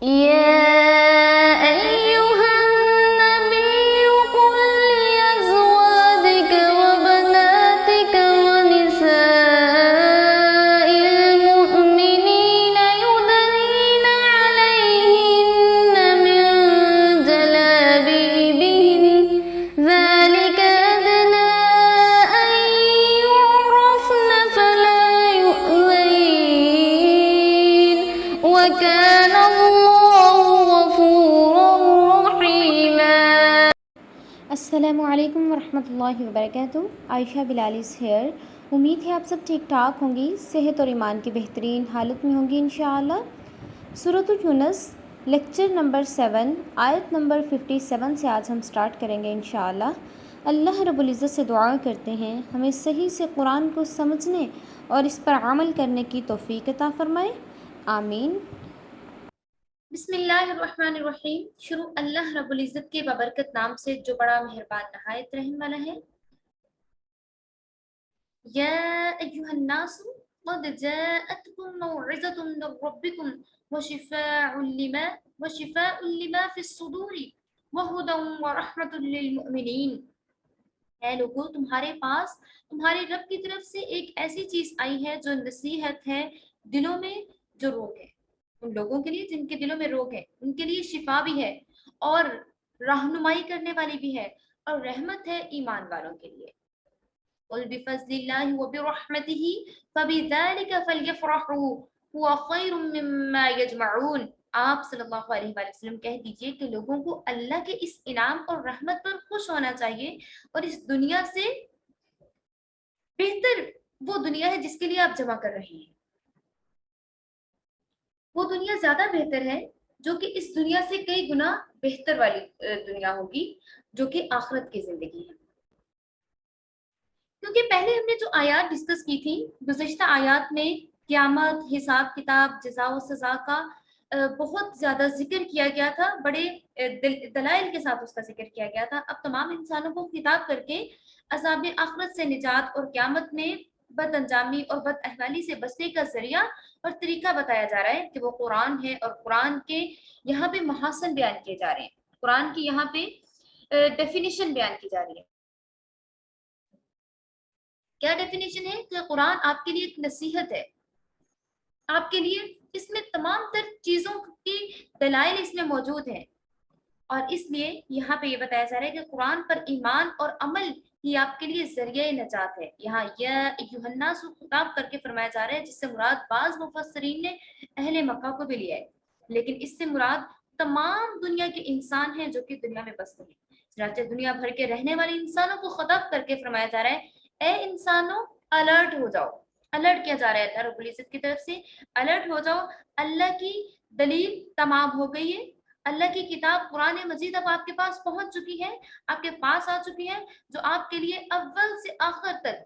يا أيها النبي قل لأزواجك وبناتك ونساء المؤمنين يدنين عليهن من جلابيبهن ذلك أدنى أن يعرفن فلا يؤذين وكان السلام علیکم ورحمۃ اللہ وبرکاتہ. عائشہ بلال از ہیئر. امید ہے آپ سب ٹھیک ٹھاک ہوں گی، صحت اور ایمان کی بہترین حالت میں ہوں گی انشاءاللہ. سورۃ یونس لیکچر نمبر 7 آیت نمبر 57 سے آج ہم سٹارٹ کریں گے انشاءاللہ. اللہ رب العزت سے دعا کرتے ہیں ہمیں صحیح سے قرآن کو سمجھنے اور اس پر عمل کرنے کی توفیق عطا فرمائے، آمین. بسم اللہ الرحمن الرحیم. شروع اللہ رب العزت کے بابرکت نام سے جو بڑا مہربان نہایت رحم والا ہے. یا ایھا الناس قد جاءتکم موعظۃ من ربکم وشفاء لما فی الصدور وہدی ورحمۃ للمؤمنین. اے لوگو، تمہارے پاس تمہارے رب کی طرف سے ایک ایسی چیز آئی ہے جو نصیحت ہے دلوں میں جو روگ ہے. ان لوگوں کے لیے جن کے دلوں میں روگ ہے ان کے لیے شفا بھی ہے اور رہنمائی کرنے والی بھی ہے اور رحمت ہے ایمان والوں کے لیے. قل بفضل اللہ وبرحمتہ فبذلک فلیفرحوا هو خیر مما یجمعون. آپ صلی اللہ علیہ وآلہ وسلم کہہ دیجئے کہ لوگوں کو اللہ کے اس انعام اور رحمت پر خوش ہونا چاہیے اور اس دنیا سے بہتر وہ دنیا ہے جس کے لیے آپ جمع کر رہے ہیں. وہ دنیا زیادہ بہتر ہے جو کہ اس دنیا سے کئی گنا بہتر والی دنیا ہوگی جو کہ آخرت کی زندگی ہے. کیونکہ پہلے ہم نے جو آیات ڈسکس کی تھی گزشتہ آیات میں قیامت، حساب کتاب، جزا و سزا کا بہت زیادہ ذکر کیا گیا تھا، بڑے دلائل کے ساتھ اس کا ذکر کیا گیا تھا. اب تمام انسانوں کو خطاب کر کے عذاب آخرت سے نجات اور قیامت میں بد انجامی اور بد احوالی سے بچنے کا ذریعہ اور طریقہ بتایا جا رہا ہے کہ وہ قرآن ہے. اور قرآن کے یہاں پہ محاسن بیان کیے جا رہے ہیں، قرآن کی یہاں پہ ڈیفینیشن بیان کی جا رہی ہے. کیا ڈیفینیشن ہے؟ کہ قرآن آپ کے لیے ایک نصیحت ہے، آپ کے لیے اس میں تمام تر چیزوں کی دلائل اس میں موجود ہیں. اور اس لیے یہاں پہ یہ بتایا جا رہا ہے کہ قرآن پر ایمان اور عمل ہی آپ کے لیے ذریعہ نجات ہے. یہاں یا ایھا الناس خطاب کر کے فرمایا جا رہا ہے، جس سے مراد بعض مفسرین نے اہل مکہ کو بھی لیا ہے، لیکن اس سے مراد تمام دنیا کے انسان ہیں جو کہ دنیا میں بستے ہیں. چنانچہ دنیا بھر کے رہنے والے انسانوں کو خطاب کر کے فرمایا جا رہا ہے، اے انسانوں الرٹ ہو جاؤ. الرٹ کیا جا رہا ہے اللہ رب العزت کی طرف سے، الرٹ ہو جاؤ. اللہ کی دلیل تمام ہو گئی ہے، اللہ کی کتاب قرآن مجید اب آپ کے پاس پہنچ چکی ہے، آپ کے پاس آ چکی ہے، جو آپ کے لیے اول سے آخر تک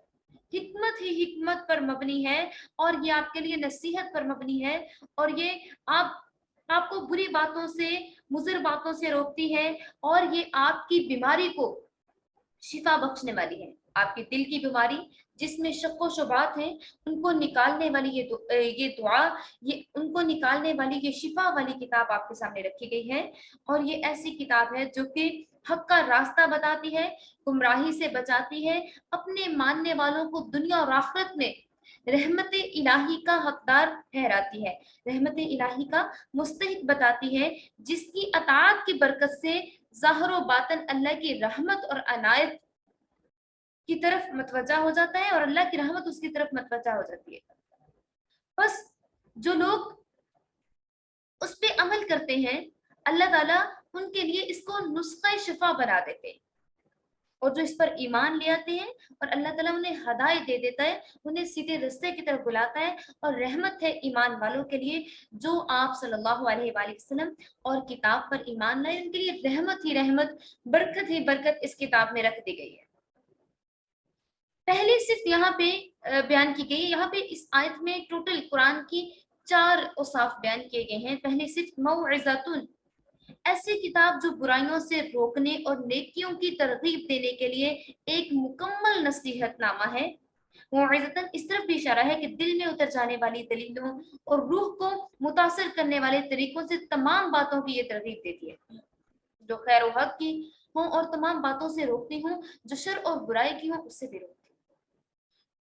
حکمت ہی حکمت پر مبنی ہے اور یہ آپ کے لیے نصیحت پر مبنی ہے. اور یہ آپ کو بری باتوں سے، مضر باتوں سے روکتی ہے اور یہ آپ کی بیماری کو شفا بخشنے والی ہے. آپ کی دل کی بیماری جس میں شک و شبہات ہیں ان کو نکالنے والی یہ دعا، یہ ان کو نکالنے والی یہ شفا والی کتاب آپ کے سامنے رکھی گئی ہے. اور یہ ایسی کتاب ہے جو کہ حق کا راستہ بتاتی ہے، گمراہی سے بچاتی ہے، اپنے ماننے والوں کو دنیا اور آخرت میں رحمت الہی کا حقدار ٹھہراتی ہے، رحمت الہی کا مستحق بتاتی ہے، جس کی اطاعت کی برکت سے ظاہر و باطن اللہ کی رحمت اور عنایت کی طرف متوجہ ہو جاتا ہے اور اللہ کی رحمت اس کی طرف متوجہ ہو جاتی ہے. بس جو لوگ اس پہ عمل کرتے ہیں اللہ تعالیٰ ان کے لیے اس کو نسخہ شفا بنا دیتے ہیں، اور جو اس پر ایمان لے آتے ہیں اور اللہ تعالیٰ انہیں ہدایت دے دیتا ہے، انہیں سیدھے رستے کی طرف بلاتا ہے. اور رحمت ہے ایمان والوں کے لیے جو آپ صلی اللہ علیہ وآلہ وسلم اور کتاب پر ایمان لائے، ان کے لیے رحمت ہی رحمت، برکت ہی برکت اس کتاب میں رکھ دی گئی ہے. پہلے صرف یہاں پہ بیان کی گئی ہے، یہاں پہ اس آیت میں ٹوٹل قرآن کی 4 اوصاف بیان کیے گئے ہیں. پہلے صرف موعظۃ، ایسی کتاب جو برائیوں سے روکنے اور نیکیوں کی ترغیب دینے کے لیے ایک مکمل نصیحت نامہ ہے. موعظتاً اس طرف بھی اشارہ ہے کہ دل میں اتر جانے والی دلیلوں اور روح کو متاثر کرنے والے طریقوں سے تمام باتوں کی یہ ترغیب دیتی ہے جو خیر و حق کی ہوں اور تمام باتوں سے روکتی ہوں جو شر اور برائی کی ہوں اس سے بھی روکتی ہوں۔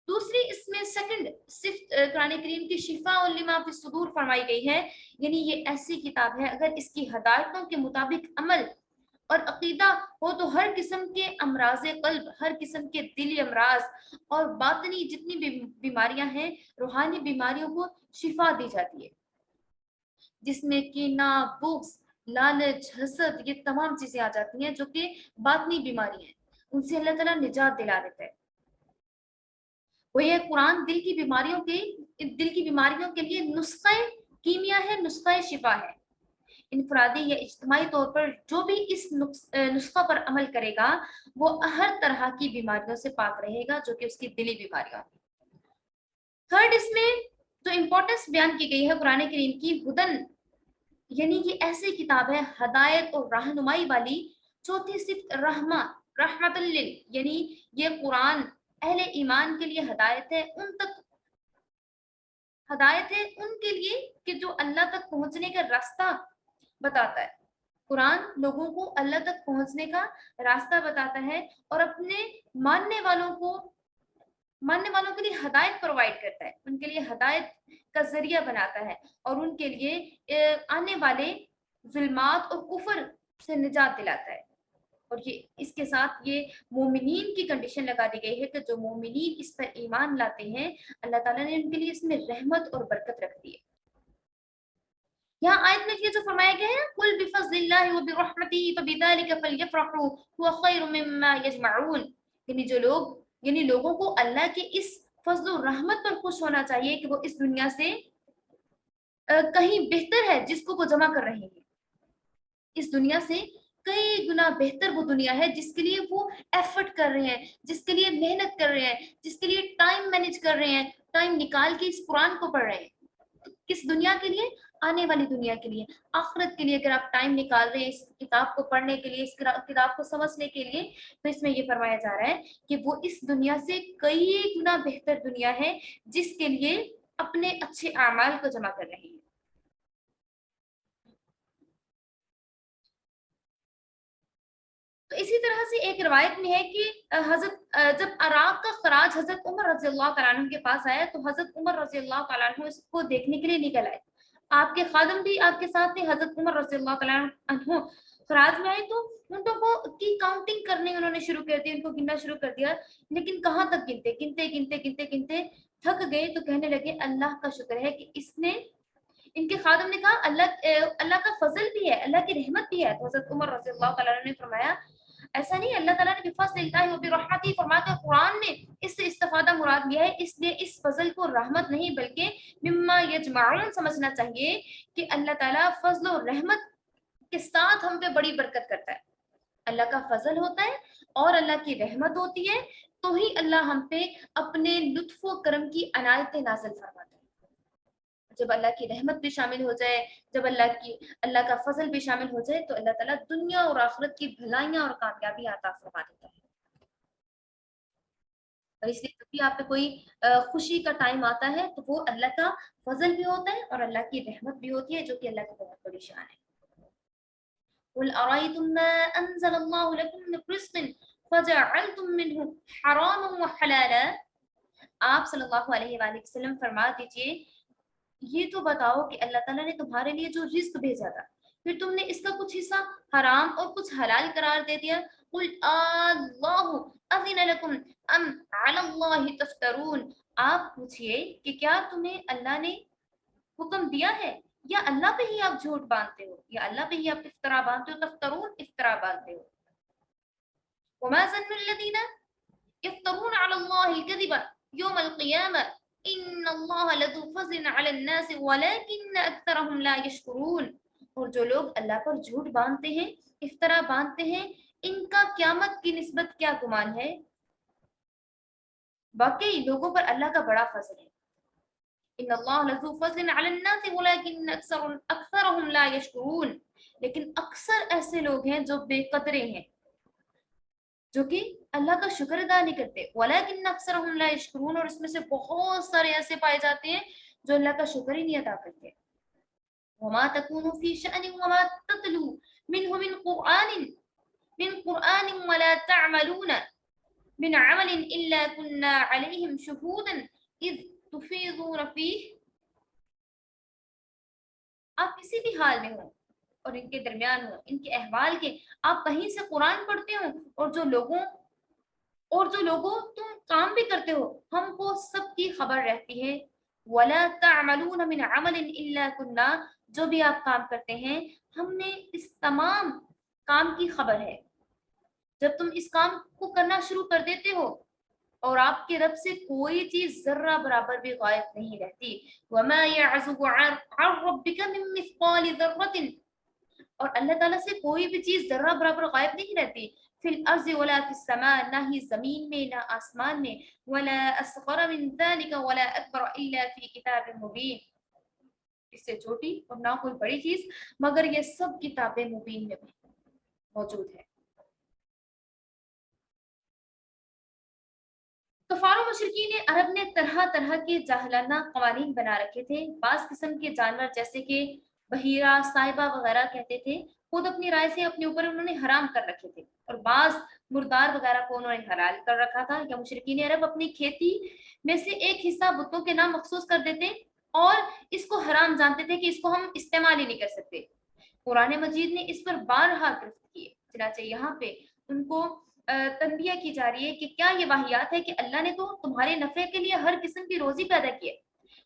دوسری اس میں سیکنڈ صفت قرآن کریم کی شفاء لما فی الصدور فرمائی گئی ہے، یعنی یہ ایسی کتاب ہے اگر اس کی ہدایتوں کے مطابق عمل اور عقیدہ ہو تو ہر قسم کے امراض قلب، ہر قسم کے دلی امراض اور باطنی جتنی بھی بیماریاں ہیں، روحانی بیماریوں کو شفا دی جاتی ہے، جس میں کینہ، بغض، لالچ، حسد، یہ تمام چیزیں آ جاتی ہیں جو کہ باطنی بیماری ہیں، ان سے اللہ تعالیٰ نجات دلا دیتا ہے۔ وہ یہ قرآن دل کی بیماریوں کے لیے نسخہ کیمیا ہے، نسخہ شفا ہے۔ انفرادی یا اجتماعی طور پر جو بھی اس نسخہ پر عمل کرے گا وہ ہر طرح کی بیماریوں سے پاک رہے گا جو کہ اس کی دلی بیماریاں۔ تھرڈ اس میں جو امپورٹنس بیان کی گئی ہے قرآن کریم کی، ہدن، یعنی یہ ایسی کتاب ہے ہدایت اور رہنمائی والی۔ چوتھی صفت رحمت لل، یعنی یہ قرآن اہل ایمان کے لیے ہدایت ہے، ان کے لیے کہ جو اللہ تک پہنچنے کا راستہ بتاتا ہے۔ قرآن لوگوں کو اللہ تک پہنچنے کا راستہ بتاتا ہے اور اپنے ماننے والوں کے لیے ہدایت پرووائڈ کرتا ہے، ان کے لیے ہدایت کا ذریعہ بناتا ہے اور ان کے لیے آنے والے ظلمات اور کفر سے نجات دلاتا ہے۔ اور یہ اس کے ساتھ یہ مومنین کی کنڈیشن لگا دی گئی ہے کہ جو مومنین اس پر ایمان لاتے ہیں اللہ تعالیٰ نے ان کے لیے اس میں رحمت اور برکت رکھ دی ہے۔ یہاں آیت میں یہ جو فرمایا گیا ہے قُلْ بِفَضْلِ اللَّهِ وَبِرَحْمَتِهِ فَبِذَلِكَ فَلْيَفْرَحُوا هُوَ خَيْرٌ مِّمَّا يَجْمَعُونَ، یعنی لوگوں کو اللہ کے اس فضل و رحمت پر خوش ہونا چاہیے کہ وہ اس دنیا سے کہیں بہتر ہے جس کو وہ جمع کر رہے ہیں، اس دنیا سے کئی گنا بہتر وہ دنیا ہے جس کے لیے وہ ایفرٹ کر رہے ہیں، جس کے لیے محنت کر رہے ہیں، جس کے لیے ٹائم مینج کر رہے ہیں، ٹائم نکال کے اس قرآن کو پڑھ رہے ہیں۔ کس دنیا کے لیے؟ آنے والی دنیا کے لیے، آخرت کے لیے۔ اگر آپ ٹائم نکال رہے ہیں اس کتاب کو پڑھنے کے لیے، اس کتاب کو سمجھنے کے لیے، تو اس میں یہ فرمایا جا رہا ہے کہ وہ اس دنیا سے کئی گنا بہتر دنیا ہے جس کے لیے اپنے اچھے اعمال کو جمع کر رہے ہیں۔ تو اسی طرح سے ایک روایت میں ہے کہ جب عراق کا خراج حضرت عمر رضی اللہ تعالیٰ عنہ کے پاس آیا تو حضرت عمر رضی اللہ تعالیٰ عنہ اس کو دیکھنے کے لیے نکل آئے، آپ کے خادم بھی آپ کے ساتھ تھے۔ حضرت عمر رضی اللہ تعالیٰ عنہ خراج میں آئے تو اونٹوں کو کی کاؤنٹنگ کرنے انہوں نے شروع کر دی، ان کو گننا شروع کر دیا، لیکن کہاں تک گنتے تھک گئے تو کہنے لگے اللہ کا شکر ہے کہ اس نے، ان کے خادم نے کہا اللہ کا فضل بھی ہے، اللہ کی رحمت بھی ہے۔ تو حضرت عمر رضی اللہ تعالیٰ عنہ نے فرمایا ایسا نہیں، اللہ تعالیٰ نے بفضل اللہ وبرحمتہ فرما کے قرآن میں اس سے استفادہ مراد لیا ہے، اس لیے اس فضل کو رحمت نہیں بلکہ مما یجمعون سمجھنا چاہیے کہ اللہ تعالیٰ فضل و رحمت کے ساتھ ہم پہ بڑی برکت کرتا ہے۔ اللہ کا فضل ہوتا ہے اور اللہ کی رحمت ہوتی ہے تو ہی اللہ ہم پہ اپنے لطف و کرم کی عنایتیں نازل فرماتا ہے۔ جب اللہ کی رحمت بھی شامل ہو جائے، جب اللہ کا فضل بھی شامل ہو جائے تو اللہ تعالیٰ دنیا اور آخرت کی بھلائیاں اور کامیابی عطا فرما دیتا ہے۔ اور اس لیے جب بھی آپ پہ کوئی خوشی کا ٹائم آتا ہے تو وہ اللہ کا فضل بھی ہوتا ہے اور اللہ کی رحمت بھی ہوتی ہے جو کہ اللہ کی بہت بڑی شان ہے۔ قُلْ أَرَأَيْتُم مَّا أَنزَلَ اللَّهُ لَكُم مِّن رِّزْقٍ فَجَعَلْتُم مِّنْهُ حَرَامًا وَحَلَالًا، آپ صلی اللہ علیہ وآلہ وسلم فرما دیجئے یہ تو بتاؤ کہ اللہ تعالیٰ نے تمہارے لیے جو رزق بھیجا تھا پھر تم نے اس کا کچھ حصہ حرام اور کچھ حلال قرار دے دیا۔ قُلْ اللَّهُ أَذِنَ لَكُمْ أَمْ عَلَى اللَّهِ تَفْتَرُونَ، آپ پوچھئے کہ کیا تمہیں اللہ نے حکم دیا ہے یا اللہ پہ ہی آپ جھوٹ باندھتے ہو، یا اللہ پہ ہی آپ افطرا باندھتے ہو، تفترون افطرا باندھتے ہو۔ وَمَا ظَنُّ الَّذِينَ يَفْتَرُونَ عَلَى اللَّهِ الْكَذِبَ يَوْمَ الْقِيَامَةِ ان اللہ لذو فضل علی الناس ولکن اکثرهم لا یشکرون، اور جو لوگ اللہ پر جھوٹ باندھتے ہیں، افطرا باندھتے ہیں، ان کا قیامت کی نسبت کیا گمان ہے؟ واقعی لوگوں پر اللہ کا بڑا فضل ہے۔ ان اللہ لذو فضل علی الناس ولکن اکثرهم لا یشکرون، لیکن اکثر ایسے لوگ ہیں جو بے قدرے ہیں، جو کہ اللہ کا شکر ادا نہیں کرتے. وَلَكِنَّ أَكْثَرَهُمْ لَا يَشْكُرُونَ, اور اس میں سے بہت سارے ایسے پائے جاتے ہیں جو اللہ کا شکر ہی نہیں ادا کرتے. وَمَا تَكُونُ فِي شَأْنٍ وَمَا تَتْلُو مِنْهُ مِنْ قُرْآنٍ وَلَا تَعْمَلُونَ مِنْ عَمَلٍ إِلَّا كُنَّا عَلَيْهِمْ شُهُودًا إِذْ تُفِيضُونَ فِيهِ. آپ کسی بھی حال میں ہوں اور ان کے درمیان ہوں, ان کے احوال کے, آپ کہیں سے قرآن پڑھتے ہوں اور جو لوگوں تم کام بھی کرتے ہو, ہم کو سب کی خبر رہتی ہے. وَلَا تَعْمَلُونَ مِنْ عَمَلٍ إِلَّا كُنَّا, جو بھی آپ کام کرتے ہیں ہم نے اس تمام کام کی خبر ہے. جب تم اس کام کو کرنا شروع کر دیتے ہو اور آپ کے رب سے کوئی چیز ذرہ برابر بھی غائب نہیں رہتی. وَمَا يَعْزُبُ عَنْ رَبِّكَ مِن مِّثْقَالِ ذَرَّةٍ, اور اللہ تعالیٰ سے کوئی بھی چیز ذرہ برابر غائب نہیں رہتی. فِي الْأَرْضِ وَلَا فِي السَّمَاءِ, نہ ہی زمین میں نہ آسمان میں. وَلَا أَصْغَرَ مِن ذَلِكَ وَلَا أَكْبَرَ إِلَّا فِي كِتَابٍ مُبِينٍ, اس سے چھوٹی اور نہ کوئی بڑی چیز مگر یہ سب کتاب مبین میں موجود ہے. کفار و مشرکین عرب نے طرح طرح کے جاہلانہ قوانین بنا رکھے تھے. بعض قسم کے جانور جیسے کہ بحیرہ, صائبہ وغیرہ کہتے تھے, خود اپنی رائے سے اپنے اوپر انہوں نے حرام کر رکھے تھے, اور بعض مردار وغیرہ کو انہوں نے حلال کر رکھا تھا. یا مشرکین عرب اپنی کھیتی میں سے ایک حصہ بتوں کے نام مخصوص کر دیتے اور اس کو حرام جانتے تھے کہ اس کو ہم استعمال ہی نہیں کر سکتے. قرآن مجید نے اس پر بارہا گرفت کیے. چنانچہ یہاں پہ ان کو تنبیہ کی جا رہی ہے کہ کیا یہ واحیات ہے کہ اللہ نے تو تمہارے نفع کے لیے ہر قسم کی روزی پیدا کی ہے,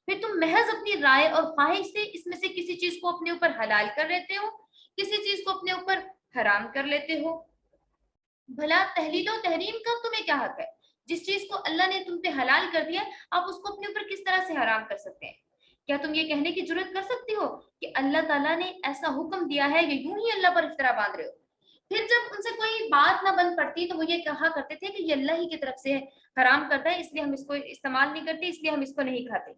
پھر تم محض اپنی رائے اور خواہش سے اس میں سے کسی چیز کو اپنے اوپر حلال کر لیتے ہو, کسی چیز کو اپنے اوپر حرام کر لیتے ہو. بھلا تحلیل و تحریم کا تمہیں کیا حق ہے؟ جس چیز کو اللہ نے تم پہ حلال کر دیا آپ اس کو اپنے اوپر کس طرح سے حرام کر سکتے ہیں؟ کیا تم یہ کہنے کی جرات کر سکتی ہو کہ اللہ تعالیٰ نے ایسا حکم دیا ہے, یا یوں ہی اللہ پر افطرا باندھ رہے ہو؟ پھر جب ان سے کوئی بات نہ بن پڑتی تو وہ یہ کہا کرتے تھے کہ یہ اللہ ہی کی طرف سے حرام کرتا ہے, اس لیے ہم اس کو استعمال نہیں کرتے, اس لیے ہم اس کو نہیں کھاتے.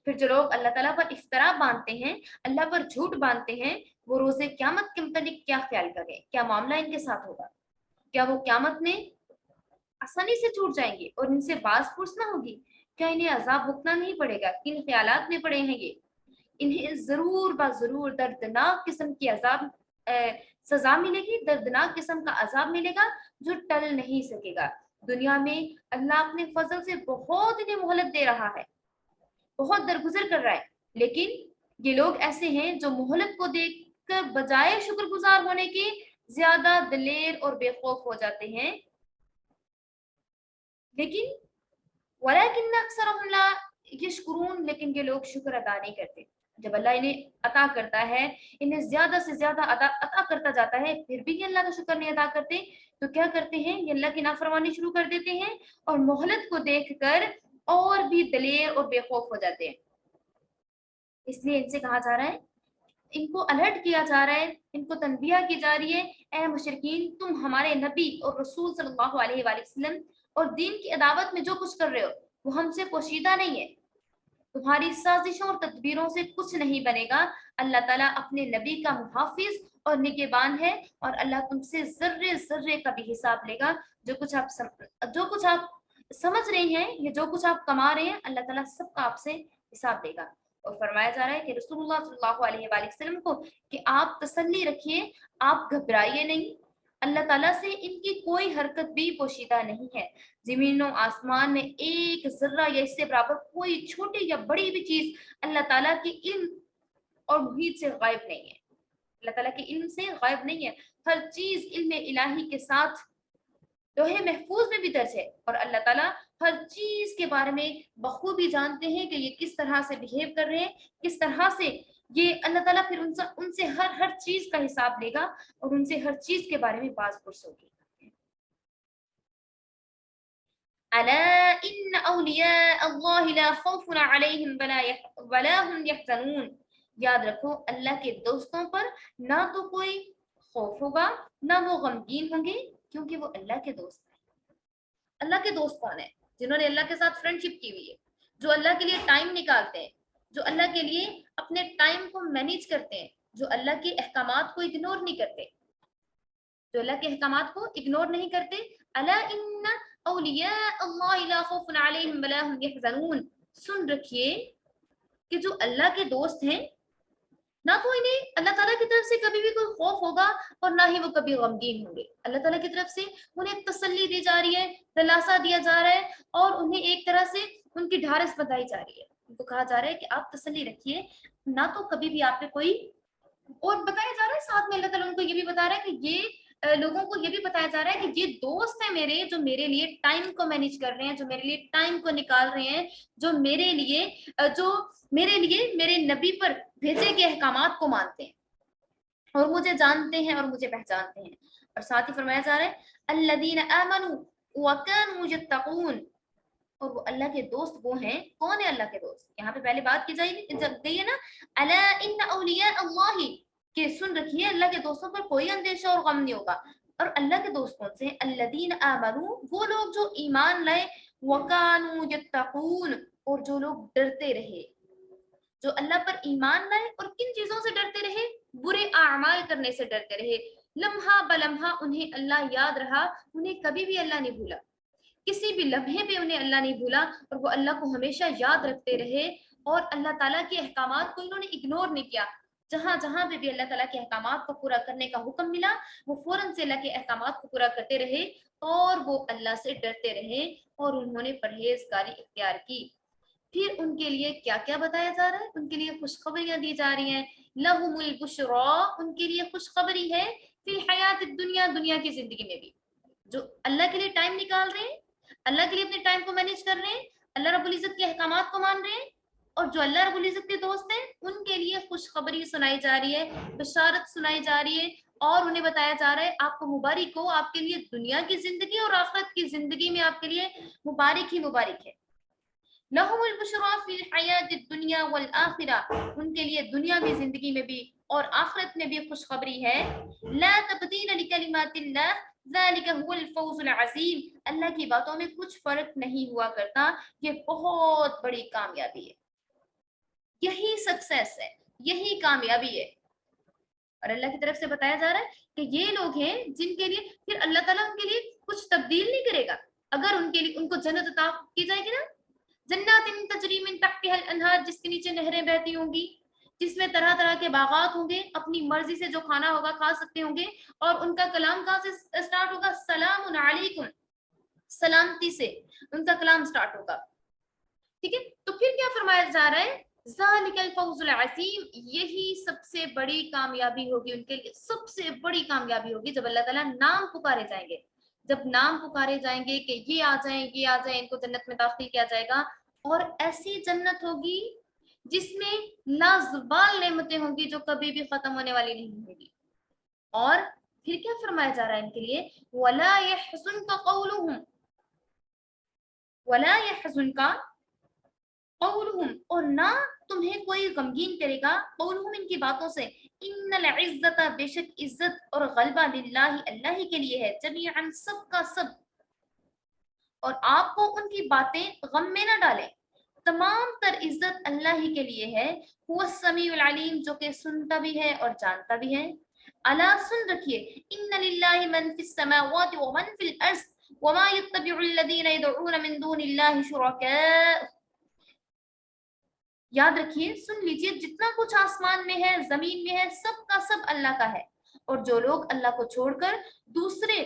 پھر جو لوگ اللہ تعالیٰ پر افطرا باندھتے ہیں, اللہ پر جھوٹ باندھتے ہیں, وہ روزے قیامت کے متعلق کیا خیال کریں, کیا معاملہ ان کے ساتھ ہوگا؟ کیا وہ قیامت میں آسانی سے چھوٹ جائیں گے اور ان سے باز پرس نہ ہوگی؟ کیا انہیں عذاب بھگتنا نہیں پڑے گا؟ کن خیالات میں پڑے ہیں یہ؟ انہیں ضرور ضرور دردناک قسم کی سزا ملے گی, دردناک قسم کا عذاب ملے گا جو ٹل نہیں سکے گا. دنیا میں اللہ اپنے فضل سے بہت انہیں مہلت دے رہا ہے, بہت درگزر کر رہا ہے, لیکن یہ لوگ ایسے ہیں جو مہلت کو دیکھ کر بجائے شکر گزار ہونے کے زیادہ دلیر اور بے خوف ہو جاتے ہیں. لیکن وَلَكِنَّ أَكْثَرَهُمْ لَا يَشْكُرُونَ, لیکن یہ لوگ شکر ادا نہیں کرتے. جب اللہ انہیں عطا کرتا ہے, انہیں زیادہ سے زیادہ عطا کرتا جاتا ہے, پھر بھی یہ اللہ کا شکر نہیں ادا کرتے, تو کیا کرتے ہیں؟ یہ اللہ کی نافرمانی شروع کر دیتے ہیں اور مہلت کو دیکھ کر اور بھی دلیر اور بے خوف ہو جاتے ہیں. اس لیے ان سے کہا جا رہا ہے, ان کو الرٹ کیا جا رہا ہے, ان کو تنبیہ کی جا رہی ہے, اے مشرکین تم ہمارے نبی اور رسول صلی اللہ علیہ وآلہ وسلم اور دین کی عداوت میں جو کچھ کر رہے ہو وہ ہم سے پوشیدہ نہیں ہے, تمہاری سازشوں اور تدبیروں سے کچھ نہیں بنے گا. اللہ تعالیٰ اپنے نبی کا محافظ اور نگہبان ہے, اور اللہ تم سے ذرے ذرے کا بھی حساب لے گا. جو کچھ آپ سمجھ رہے ہیں یا جو کچھ آپ کما رہے ہیں, اللہ تعالیٰ سب کا آپ سے حساب لے گا. اور فرمایا جا رہا ہے کہ رسول اللہ صلی اللہ علیہ وآلہ وسلم کو کہ آپ تسلی رکھیے, آپ گھبرائیے نہیں, اللہ تعالیٰ سے ان کی کوئی حرکت بھی پوشیدہ نہیں ہے. زمین و آسمان میں ایک ذرہ یا اس سے برابر کوئی چھوٹی یا بڑی بھی چیز اللہ تعالیٰ کے علم اور محیط سے غائب نہیں ہے. اللہ تعالیٰ کے علم سے غائب نہیں ہے, ہر چیز علم الہی کے ساتھ لوح محفوظ میں بھی درج ہے, اور اللہ تعالیٰ ہر چیز کے بارے میں بخوبی جانتے ہیں کہ یہ کس طرح سے بہیو کر رہے ہیں, کس طرح سے یہ اللہ تعالیٰ پھر ان سے ہر چیز کا حساب لے گا اور ان سے ہر چیز کے بارے میں باز پرس ہوگی. الا ان اولیاء اللہ لا خوف علیہم ولا هم يحزنون, یاد رکھو اللہ کے دوستوں پر نہ تو کوئی خوف ہوگا نہ وہ غمگین ہوں گے, کیونکہ وہ اللہ کے دوست ہیں. اللہ کے دوست کون ہیں؟ جنہوں نے اللہ کے ساتھ فرینڈ شپ کی ہوئی ہے, جو اللہ کے لیے ٹائم نکالتے ہیں, جو اللہ کے لیے اپنے ٹائم کو مینیج کرتے ہیں, جو اللہ کے احکامات کو اگنور نہیں کرتے. جو اللہ کے احکامات کو اگنور نہیں کرتے. الا ان اولیاء اللہ لا خوف علیہم ولا هم يحزنون. سن رکھیے کہ جو اللہ کے دوست ہیں نہ تو انہیں اللہ تعالیٰ کی طرف سے کبھی بھی کوئی خوف ہوگا اور نہ ہی وہ کبھی غمگین ہوں گے. اللہ تعالیٰ کی طرف سے انہیں تسلی دی جا رہی ہے, دلاسا دیا جا رہا ہے, اور انہیں ایک طرح سے ان کی ڈھارس بتائی جا رہی ہے. ان کو کہا جا رہا ہے کہ آپ تسلی رکھیے, نہ تو کبھی بھی آپ پہ کوئی, اور بتایا جا رہا ہے ساتھ میں اللہ تعالیٰ ان کو یہ بھی بتا رہا ہے کہ یہ لوگوں کو یہ بھی بتایا جا رہا ہے کہ یہ دوست ہیں میرے, جو میرے لیے ٹائم کو مینیج کر رہے ہیں, جو میرے لیے ٹائم کو نکال رہے ہیں, جو میرے لیے میرے نبی پر بھیجے کے احکامات کو مانتے ہیں اور مجھے جانتے ہیں اور مجھے پہچانتے ہیں. اور ساتھ ہی فرمایا جا رہا ہے الذین آمنوا وکانوا یتقون, اور وہ اللہ کے دوست وہ ہیں. کون ہے اللہ کے دوست؟ یہاں پہ پہلے بات کی گئی ہے نا, الا ان اولیاء اللہ, کہ سن رکھیے اللہ کے دوستوں پر کوئی اندیشہ اور غم نہیں ہوگا. اور اللہ کے دوست کون سے ہیں؟ الذین آمنوا, وہ لوگ جو ایمان لائے, وکانوا یتقون, اور جو لوگ ڈرتے رہے, جو اللہ پر ایمان لائے اور کن چیزوں سے ڈرتے رہے؟ برے اعمال کرنے سے ڈرتے رہے. لمحہ بلمحہ انہیں اللہ یاد رہا, انہیں کبھی بھی اللہ نہیں بھولا, کسی بھی لمحے پہ انہیں اللہ نہیں بھولا, اور وہ اللہ کو ہمیشہ یاد رکھتے رہے اور اللہ تعالیٰ کے احکامات کو انہوں نے اگنور نہیں کیا. جہاں جہاں پہ بھی اللہ تعالیٰ کے احکامات کو پورا کرنے کا حکم ملا, وہ فوراً سے اللہ کے احکامات کو پورا کرتے رہے اور وہ اللہ سے ڈرتے رہے اور انہوں نے پرہیزگاری اختیار کی. پھر ان کے لیے کیا کیا بتایا جا رہا ہے؟ ان کے لیے خوشخبریاں دی جا رہی ہیں. لہم البشرا, ان کے لیے خوشخبری ہے, فی الحیات الدنیا, دنیا کی زندگی میں بھی. جو اللہ کے لیے ٹائم نکال رہے ہیں, اللہ کے لیے اپنے ٹائم کو مینیج کر رہے ہیں, اللہ رب العزت کے احکامات کو مان رہے ہیں, اور جو اللہ رب العزت کے دوست ہیں ان کے لیے خوشخبری سنائی جا رہی ہے, بشارت سنائی جا رہی ہے, اور انہیں بتایا جا رہا ہے آپ کو مبارک ہو, آپ کے لیے دنیا کی زندگی اور آخرت کی زندگی میں آپ کے لیے مبارک ہی مبارک ہے. لہم البشرا فی الحیات الدنیا والآخرہ, ان کے لیے دنیاوی زندگی میں بھی اور آخرت میں بھی خوشخبری ہے. لا تبدیل لکلمات اللہ ذلک هو الفوز العظیم, اللہ کی باتوں میں کچھ فرق نہیں ہوا کرتا, یہ بہت بڑی کامیابی ہے, یہی سکسیس ہے, یہی کامیابی ہے. اور اللہ کی طرف سے بتایا جا رہا ہے کہ یہ لوگ ہیں جن کے لیے پھر اللہ تعالیٰ ان کے لیے کچھ تبدیل نہیں کرے گا. اگر ان کے لیے ان کو جنت عطا کی جائے گی نا, جنات تجری من تحتها الانہار, جس کے نیچے نہریں بہتی ہوں گی, جس میں طرح طرح کے باغات ہوں گے, اپنی مرضی سے جو کھانا ہوگا کھا سکتے ہوں گے, اور ان کا کلام کہاں سے سٹارٹ ہوگا؟ سلام علیکم, سلامتی سے ان کا کلام سٹارٹ ہوگا. ٹھیک ہے, تو پھر کیا فرمایا جا رہا ہے؟ ذالک الفوز العظیم, یہی سب سے بڑی کامیابی ہوگی ان کے لیے, سب سے بڑی کامیابی ہوگی جب اللہ تعالیٰ نام پکارے جائیں گے, جب نام پکارے جائیں گے کہ یہ آ جائیں, یہ آ جائیں, ان کو جنت میں داخل کیا جائے گا. اور ایسی جنت ہوگی جس میں لازوال نعمتیں ہوں گی جو کبھی بھی ختم ہونے والی نہیں ہوں گی. اور پھر کیا فرمایا جا رہا ہے ان کے لیے؟ وَلَا يَحْزُنْكَ قَوْلُهُمْ, وَلَا يَحْزُنْكَ قولہم, اور نہ تمہیں کوئی غمگین کرے گا, قولہم, ان کی باتوں سے. ان العزت, بے شک عزت اور غلبہ, للہ, اللہ ہی کے لیے ہے, جمیعاً, سب کا سب. اور آپ کو ان کی باتیں غم میں نہ ڈالیں, تمام تر عزت اللہ ہی کے لیے ہے. هو السمیع العلیم, جو کہ سنتا بھی ہے اور جانتا بھی ہے. الا, سن رکھیے, ان للہ من فی السماوات ومن فی الارض وما يتبع الذین يدعون من دون اللہ شرکاء. یاد رکھیے, سن لیجئے, جتنا کچھ آسمان میں ہے, زمین میں ہے, سب کا سب اللہ کا ہے, اور جو لوگ اللہ کو چھوڑ کر دوسرے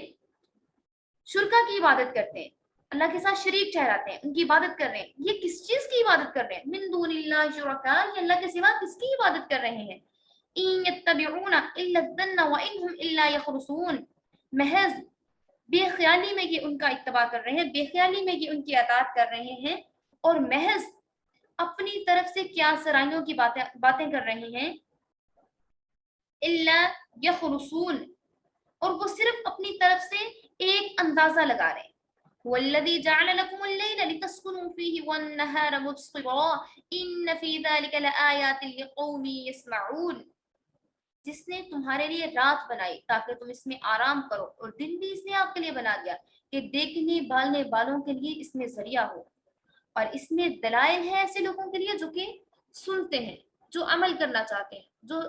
شرکا کی عبادت کرتے ہیں, اللہ کے ساتھ شریک ٹھہراتے ہیں, ان کی عبادت کر رہے ہیں, یہ کس چیز کی عبادت کر رہے ہیں؟ من دون اللہ شرکاء, یہ اللہ کے سوا کس کی عبادت کر رہے ہیں؟ ان یتبعون الا الظن وانهم الا یخرصون, محض بے خیالی میں یہ ان کا اتباع کر رہے ہیں, بے خیالی میں یہ ان کی اطاعت کر رہے ہیں, اور محض اپنی طرف سے کیا سرائیوں کی باتیں کر رہے ہیں. الا یخرصون, اور وہ صرف اپنی طرف سے ایک اندازہ لگا رہے ہیں. والذی جعل لکم اللیل لتسکنوا فیہ والنہار مبصرا ان فی ذلک لآیات لقوم یسمعون, جس نے تمہارے لیے رات بنائی تاکہ تم اس میں آرام کرو, اور دن بھی اس نے آپ کے لیے بنا دیا کہ دیکھنے بھالنے والوں کے لیے اس میں ذریعہ ہو. اور اس میں دلائل ہے ایسے لوگوں کے لیے جو کہ سنتے ہیں, جو عمل کرنا چاہتے ہیں, جو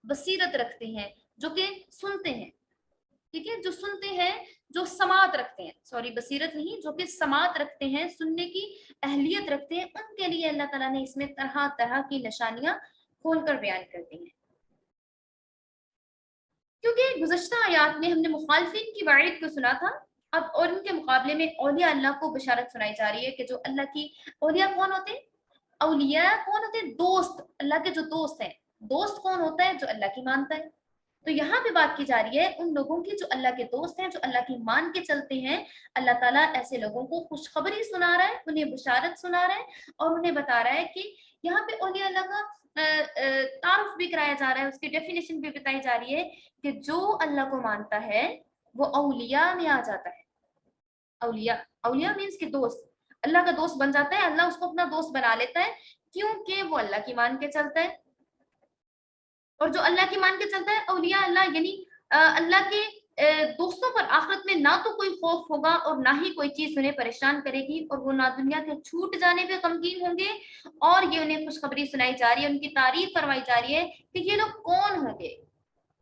بصیرت رکھتے ہیں, جو کہ سنتے ہیں. ٹھیک ہے, جو سنتے ہیں, جو سماعت رکھتے ہیں, سوری بصیرت نہیں, جو کہ سماعت رکھتے ہیں, سننے کی اہلیت رکھتے ہیں, ان کے لیے اللہ تعالیٰ نے اس میں طرح طرح کی نشانیاں کھول کر بیان کر دی ہیں. کیونکہ گزشتہ آیات میں ہم نے مخالفین کی وعید کو سنا تھا, اب اور ان کے مقابلے میں اولیاء اللہ کو بشارت سنائی جا رہی ہے کہ جو اللہ کی, اولیاء کون ہوتے ہیں؟ اولیاء کون ہوتے ہیں؟ دوست, اللہ کے جو دوست ہیں. دوست کون ہوتا ہے؟ جو اللہ کی مانتا ہے. تو یہاں پہ بات کی جا رہی ہے ان لوگوں کی جو اللہ کے دوست ہیں, جو اللہ کی مان کے چلتے ہیں. اللہ تعالیٰ ایسے لوگوں کو خوشخبری سنا رہا ہے, انہیں بشارت سنا رہا ہے, اور انہیں بتا رہا ہے کہ یہاں پہ اولیاء اللہ کا تعارف بھی کرایا جا رہا ہے, اس کی ڈیفینیشن بھی بتائی جا رہی ہے کہ جو اللہ کو مانتا ہے وہ اولیاء میں آ جاتا ہے. اولیاء, اولیاء مینس کہ دوست, اللہ کا دوست بن جاتا ہے, اللہ اس کو اپنا دوست بنا لیتا ہے کیونکہ وہ اللہ کی مان کے چلتا ہے. اور جو اللہ کی مان کے چلتا ہے اولیاء اللہ, یعنی اللہ کے دوستوں پر آخرت میں نہ تو کوئی خوف ہوگا اور نہ ہی کوئی چیز انہیں پریشان کرے گی, اور وہ نہ دنیا کے چھوٹ جانے پہ غمگین ہوں گے, اور یہ انہیں خوشخبری سنائی جا رہی ہے, ان کی تعریف فرمائی جا رہی ہے کہ یہ لوگ کون ہوں گے.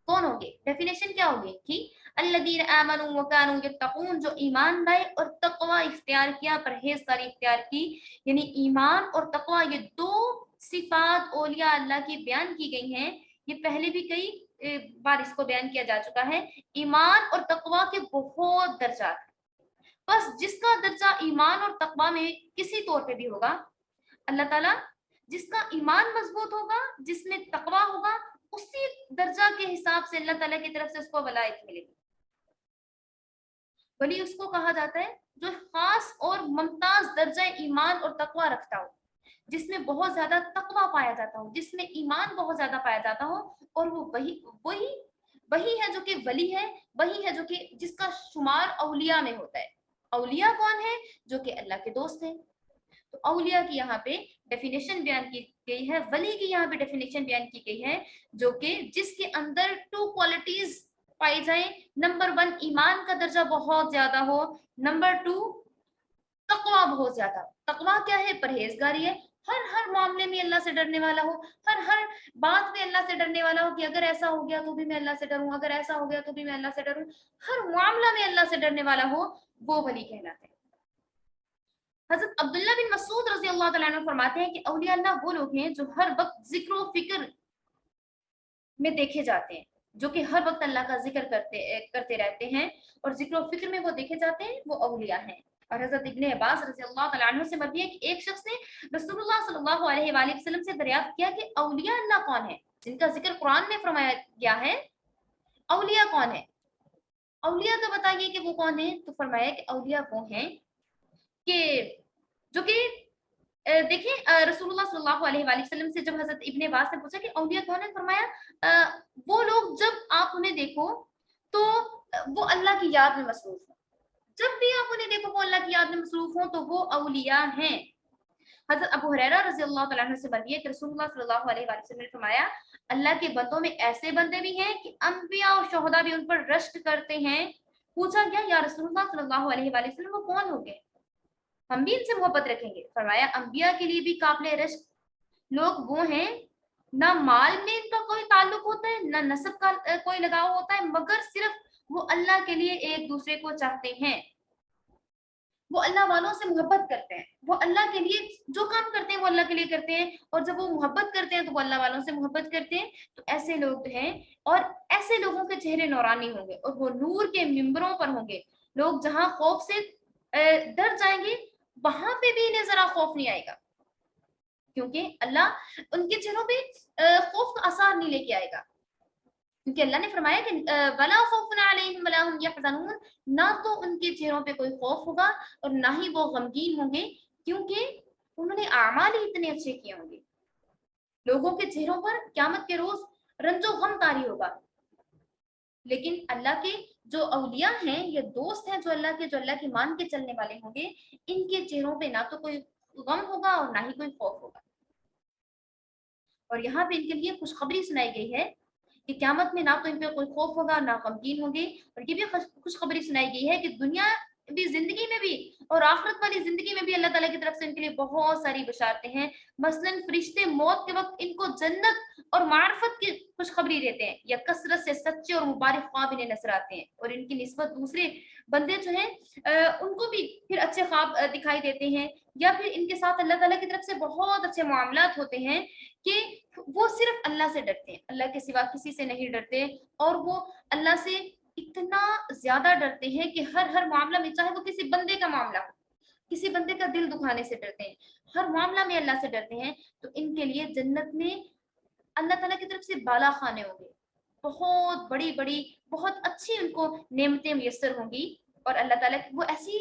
کون ہوں گے؟ ڈیفینیشن کیا ہوگی کہ الذین آمنوا وکانوا یتقون, جو ایمان لائے اور تقوی اختیار کیا, پرہیزگاری اختیار کی. یعنی ایمان اور تقوی یہ دو صفات اولیاء اللہ کی بیان کی گئی ہیں. یہ پہلے بھی کئی بار اس کو بیان کیا جا چکا ہے. ایمان اور تقوی کے بہت درجات ہیں, بس جس کا درجہ ایمان اور تقوی میں کسی طور پہ بھی ہوگا, اللہ تعالیٰ جس کا ایمان مضبوط ہوگا, جس میں تقوی ہوگا, اسی درجہ کے حساب سے اللہ تعالیٰ کی طرف سے اس کو ولایت ملے گی. ولی اس کو کہا جاتا ہے جو خاص اور ممتاز درجہ ایمان اور تقوی رکھتا ہو, جس میں بہت زیادہ تقوی پایا جاتا ہو, جس میں ایمان بہت زیادہ پایا جاتا ہو, اور وہ وہی ہے جو کہ ولی ہے, وہی ہے جو کہ جس کا شمار اولیاء میں ہوتا ہے. اولیاء کون ہے؟ جو کہ اللہ کے دوست ہیں. تو اولیاء کی یہاں پہ ڈیفینیشن بیان کی گئی ہے, ولی کی یہاں پہ ڈیفینیشن بیان کی گئی ہے, جو کہ جس کے اندر 2 کوالٹیز پائی جائیں. نمبر 1 ایمان کا درجہ بہت زیادہ ہو, نمبر 2 تقوی بہت زیادہ. تقوی کیا ہے؟ پرہیزگاری ہے, ہر معاملے میں اللہ سے ڈرنے والا ہو, ہر بات میں اللہ سے ڈرنے والا ہو کہ اگر ایسا ہو گیا تو بھی میں اللہ سے ڈروں, اگر ایسا ہو گیا تو بھی میں اللہ سے ڈروں, ہر معاملہ میں اللہ سے ڈرنے والا ہو, وہ ولی کہلاتے ہیں. حضرت عبداللہ بن مسعود رضی اللہ تعالیٰ عنہ فرماتے ہیں کہ اولیاء اللہ وہ لوگ ہیں جو ہر وقت ذکر و فکر میں دیکھے جاتے ہیں, جو کہ ہر وقت اللہ کا ذکر کرتے رہتے ہیں, اور ذکر و فکر میں وہ دیکھے جاتے ہیں, وہ اولیاء ہیں. اور حضرت ابن عباس رضی اللہ تعالیٰ عنہ سے مروی ہے کہ ایک شخص نے رسول اللہ صلی اللہ علیہ وآلہ وسلم سے دریافت کیا کہ اولیاء اللہ کون ہے جن کا ذکر قرآن میں فرمایا گیا ہے؟ اولیاء کون ہے؟ اولیاء کا بتائیے کہ وہ کون ہیں؟ تو فرمایا کہ اولیاء وہ ہیں کہ جو کہ دیکھیں رسول اللہ صلی اللہ علیہ وآلہ وسلم سے جب حضرت ابن عباس نے پوچھا کہ اولیاء کون ہے, فرمایا وہ لوگ جب آپ انہیں دیکھو تو وہ اللہ کی یاد میں مصروف ہوں, جب بھی آپ انہیں دیکھو وہ اللہ کی یاد میں مصروف ہوں, تو وہ اولیاء ہیں. حضرت ابو ہریرہ رضی اللہ تعالیٰ عنہ سے مروی ہے کہ رسول اللہ صلی اللہ علیہ وآلہ وسلم نے فرمایا اللہ کے بندوں میں ایسے بندے بھی ہیں کہ انبیاء اور شہداء بھی ان پر رشک کرتے ہیں. پوچھا گیا یا رسول اللہ صلی اللہ علیہ وآلہ وسلم وہ کون ہوں گے, ہم بھی ان سے محبت رکھیں گے؟ فرمایا انبیاء کے لیے بھی قابل رشک لوگ وہ ہیں نہ مال میں ان کا کوئی تعلق ہوتا ہے, نہ نسب کا کوئی لگاؤ ہوتا ہے, مگر صرف وہ اللہ کے لیے ایک دوسرے کو چاہتے ہیں, وہ اللہ والوں سے محبت کرتے ہیں, وہ اللہ کے لیے جو کام کرتے ہیں وہ اللہ کے لیے کرتے ہیں, اور جب وہ محبت کرتے ہیں تو وہ اللہ والوں سے محبت کرتے ہیں. تو ایسے لوگ ہیں, اور ایسے لوگوں کے چہرے نورانی ہوں گے, اور وہ نور کے ممبروں پر ہوں گے. لوگ جہاں خوف سے ڈر جائیں گے وہاں پہ بھی انہیں ذرا خوف نہیں آئے گا, کیونکہ اللہ ان کے چہروں پہ خوف کا اثر نہیں لے کے آئے گا, کیونکہ اللہ نے فرمایا کہ وَلَا خَوْفٌ عَلَيْهِمْ وَلَا هُمْ يَحْزَنُونَ, نہ تو ان کے چہروں پہ کوئی خوف ہوگا اور نہ ہی وہ غمگین ہوں گے, کیونکہ انہوں نے اعمال ہی اتنے اچھے کیے ہوں گے. لوگوں کے چہروں پر قیامت کے روز رنج و غم طاری ہوگا, لیکن اللہ کے جو اولیاء ہیں یا دوست ہیں جو اللہ کی مان کے چلنے والے ہوں گے, ان کے چہروں پہ نہ تو کوئی غم ہوگا اور نہ ہی کوئی خوف ہوگا. اور یہاں پہ ان کے لیے خوشخبری سنائی گئی ہے کہ قیامت میں نہ تو ان پہ کوئی خوف ہوگا نہ غمگین ہوں گے, اور یہ بھی خوشخبری سنائی گئی ہے کہ دنیا بھی زندگی میں بھی اور آخرت والی زندگی میں بھی اللہ تعالیٰ کی طرف سے ان کے لیے بہت ساری بشارتیں ہیں. مثلاً فرشتے موت کے وقت ان کو جنت اور معرفت کی خوشخبری دیتے ہیں, یا کثرت سے سچے اور مبارک خواب انہیں نظر آتے ہیں, اور ان کی نسبت دوسرے بندے جو ہیں ان کو بھی پھر اچھے خواب دکھائی دیتے ہیں, یا پھر ان کے ساتھ اللہ تعالیٰ کی طرف سے بہت اچھے معاملات ہوتے ہیں کہ وہ صرف اللہ سے ڈرتے ہیں, اللہ کے سوا کسی سے نہیں ڈرتے, اور وہ اللہ سے اتنا زیادہ ڈرتے ہیں کہ ہر معاملہ میں, چاہے وہ کسی بندے کا معاملہ ہو, کسی بندے کا دل دکھانے سے ڈرتے ہیں, ہر معاملہ میں اللہ سے ڈرتے ہیں. تو ان کے لیے جنت میں اللہ تعالیٰ کی طرف سے بالا خانے ہوں گے, بہت بڑی بڑی بہت اچھی ان کو نعمتیں میسر ہوں گی, اور اللہ تعالیٰ کی وہ ایسی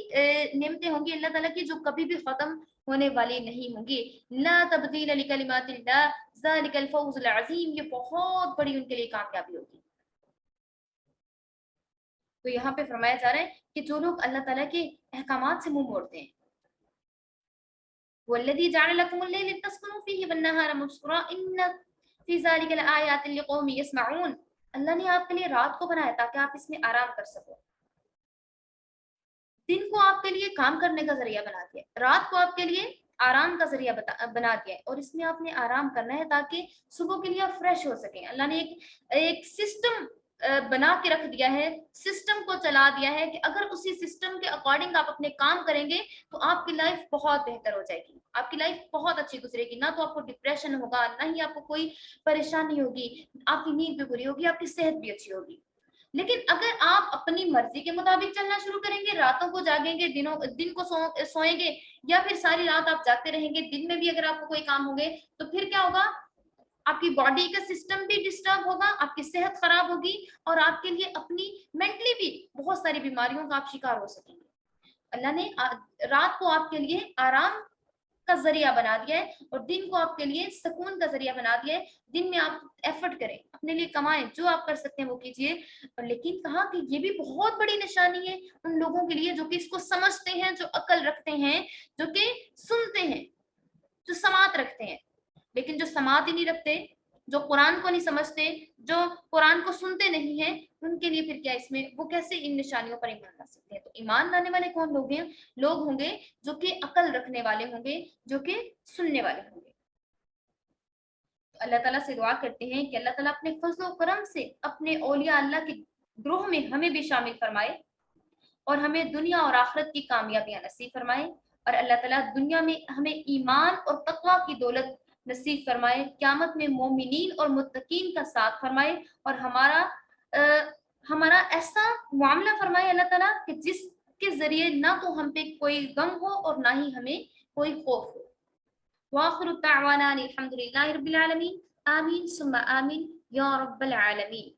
نعمتیں ہوں گی اللہ تعالیٰ کی جو کبھی بھی ختم ہونے والی نہیں ہوں گی. لا تبدیل لکلمات اللہ ذالک الفوز العظیم, یہ بہت بڑی ان کے لیے کامیابی ہوگی. تو یہاں پہ فرمایا جا رہا ہے کہ جو لوگ اللہ تعالیٰ کے احکامات سے منہ موڑتے ہیں, والذی جعل لکم اللیل لتسکنوا فیہ والنہار مبصرا ان فی ذلک لآیات لقوم یسمعون, اللہ نے آپ کے لیے رات کو بنایا تاکہ آپ اس میں آرام کر سکو, دن کو آپ کے لیے کام کرنے کا ذریعہ بنا دیا, رات کو آپ کے لیے آرام کا ذریعہ بنا دیا ہے, اور اس میں آپ نے آرام کرنا ہے تاکہ صبح کے لیے آپ فریش ہو سکیں. اللہ نے ایک سسٹم بنا کے رکھ دیا ہے, سسٹم کو چلا دیا ہے کہ اگر اسی سسٹم کے اکارڈنگ آپ اپنے کام کریں گے تو آپ کی لائف بہت بہتر ہو جائے گی, آپ کی لائف بہت اچھی گزرے گی. نہ تو آپ کو ڈپریشن ہوگا, نہ ہی آپ کو کوئی پریشانی ہوگی, آپ کی نیند بھی پوری ہوگی, آپ کی صحت بھی اچھی ہوگی. لیکن اگر آپ اپنی مرضی کے مطابق چلنا شروع کریں گے, راتوں کو جاگیں گے, دن کو سوئیں گے, یا پھر ساری رات آپ جاگتے رہیں گے, دن میں بھی اگر آپ کو کوئی کام ہوں گے, تو پھر کیا ہوگا, آپ کی باڈی کا سسٹم بھی ڈسٹرب ہوگا, آپ کی صحت خراب ہوگی, اور آپ کے لیے اپنی مینٹلی بھی بہت ساری بیماریوں کا آپ شکار ہو سکیں گے. اللہ نے رات کو آپ کے لیے آرام کا ذریعہ بنا دیا ہے, اور دن کو آپ کے لیے سکون کا ذریعہ بنا دیا ہے. دن میں آپ ایفرٹ کریں, اپنے لیے کمائیں, جو آپ کر سکتے ہیں وہ کیجیے. لیکن کہا کہ یہ بھی بہت بڑی نشانی ہے ان لوگوں کے لیے جو کہ اس کو سمجھتے ہیں, جو عقل رکھتے ہیں, جو کہ سنتے ہیں, جو سماعت رکھتے ہیں. لیکن جو سماعت ہی نہیں رکھتے, جو قرآن کو نہیں سمجھتے, جو قرآن کو سنتے نہیں ہیں, ان کے لیے پھر کیا اس میں وہ کیسے ان نشانیوں پر ایمان لا سکتے ہیں؟ تو ایمان لانے والے کون لوگ ہوں گے جو کہ عقل رکھنے والے ہوں گے, جو کہ سننے والے ہوں گے. تو اللہ تعالیٰ سے دعا کرتے ہیں کہ اللہ تعالیٰ اپنے فضل و کرم سے اپنے اولیاء اللہ کے گروہ میں ہمیں بھی شامل فرمائے, اور ہمیں دنیا اور آخرت کی کامیابیاں نصیب فرمائے, اور اللہ تعالیٰ دنیا میں ہمیں ایمان اور تقویٰ کی دولت نصیب فرمائے, قیامت میں مومنین اور متقین کا ساتھ فرمائے, اور ہمارا ایسا معاملہ فرمائے اللہ تعالیٰ کہ جس کے ذریعے نہ تو ہم پہ کوئی غم ہو اور نہ ہی ہمیں کوئی خوف ہو. وآخر الدعوانا الحمد للہ رب العالمین, آمین ثم آمین یا رب العالمین.